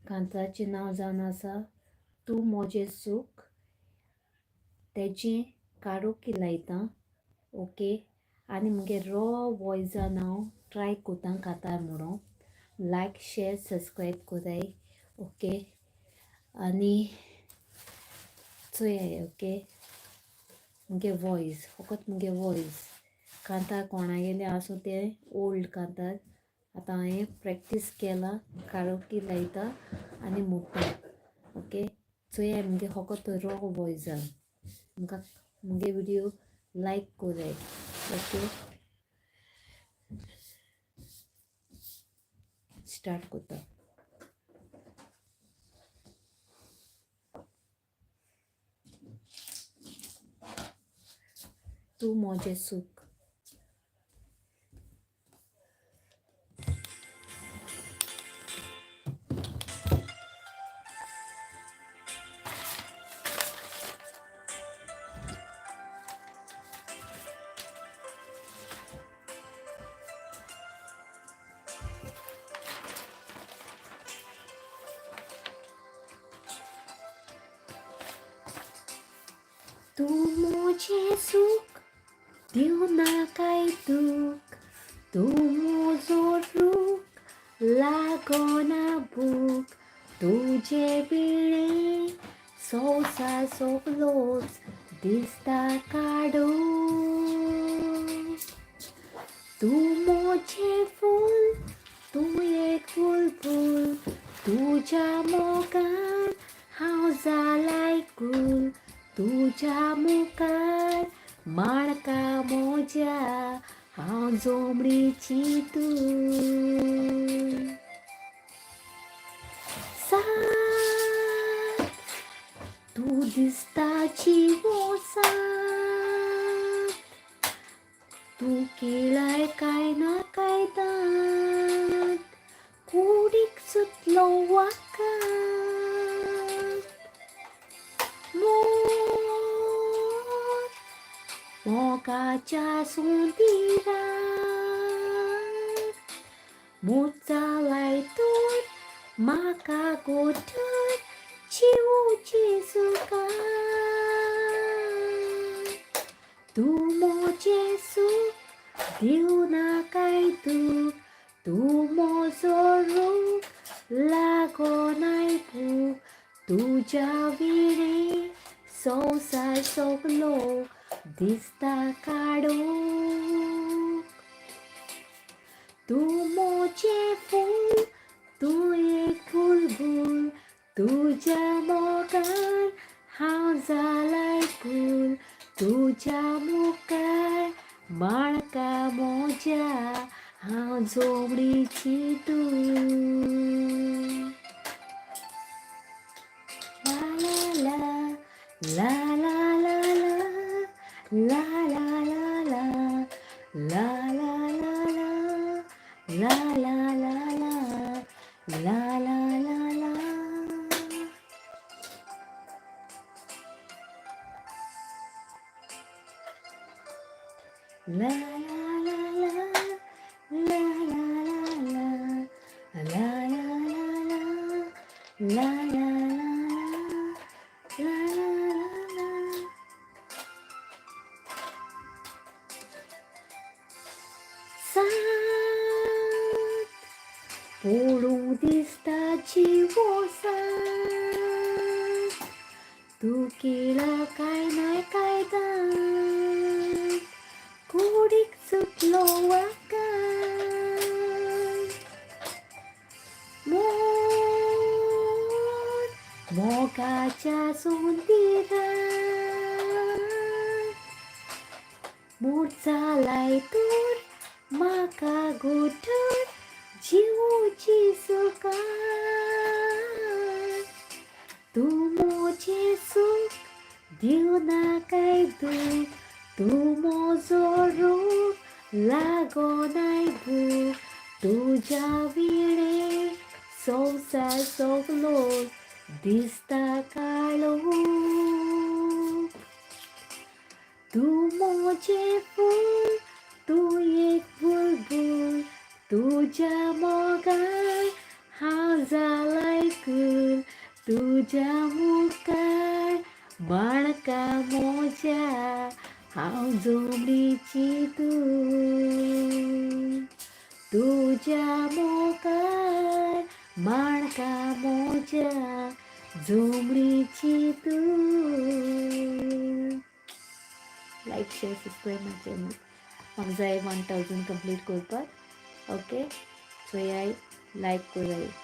कांताचें नांव जावन आसा तू मोजें सूख. तेजें कारोकी लायता. ओके. आनी मुगे रॉ वॉयसान हांव ट्राय कोतां कांतार म्हणून. लायक शेअर सबस्क्रायब कोराय. ओके. आनी चोयाय. ओके. मुगे वॉयस फकत मुगे वॉयस कांतार कोणागेलें आसूं तें ओल्ड कांतार आतां हांवें प्रॅक्टीस केलां. कारोकी लायता आनी म्हणटा. ओके. चोयाय मुगे फकत रॉ वॉयसान. म्हाका मुगे विडियो लायक कोराय. ओके. स्टार्ट कोता. तू मोजें सूख. तू मोजें सूख दिव नाकाय दूख. तू मोजो रूख लागोना भूक. तुजे बिळे संवसार सोगलोच दिसता काडू. तू मोजें फूल तू एक बुलबूल. तुज्या मोगान हांव जालाय गुल. तुज्या मुखार माणका मोज्या हांव जोमडीची तूं. साथ तू दिसता जिवोसात. तू केळाय काय ना काय दांत. कुडीक सुटलो वाकात. मोगाच्या सुंदीरात मुचालाय तोर म्हाका गोठर जिवची सुखात. तू मोजें सूख दिव नाकाय दूख. तू मोजो रूख लागोनाय भूक. तुज्या विणे संवसार सोगलो दिसता काडू. तू मोजें फूल तू एक बुलबूल. तुज्या मोगान हांव जालाय गुल. तुज्या मुखार माणका मोज्या हांव जोमडीची तूं. ला ला ला ला ला ला ला ला ला ला ला ला ला ला ला ला ला ला. La la la la la la la la la la la पडूंक दिसता जिवोसात. तू केला काय नाय काय दांत. कुडीक सुटलो वाकात. मोगाच्या सुंदीरात मुचालाय तोर म्हाका गोठर जिवची सुखात. तू मोजें सूख दिव नाकाय दूख. तू मोजो रूख लागोनाय भूक. तुज्या विणे संवसार सोगलो दिसता काळो. तू मोजें फूल तू एक बुलबूल. तुज्या मोगान हांव जालाय मुस्कूल तुझ्या मुखार माणका मोज्या हांव जोमणीची तूं तुझ्या मुखार माणका मोज्या जोमणीची तूं. लायक शेअर सबस्क्राईब माय चॅनल. म्हाका जाय 1000 कंप्लीट करपाक. ओके सो ह्याय लायक कोराय.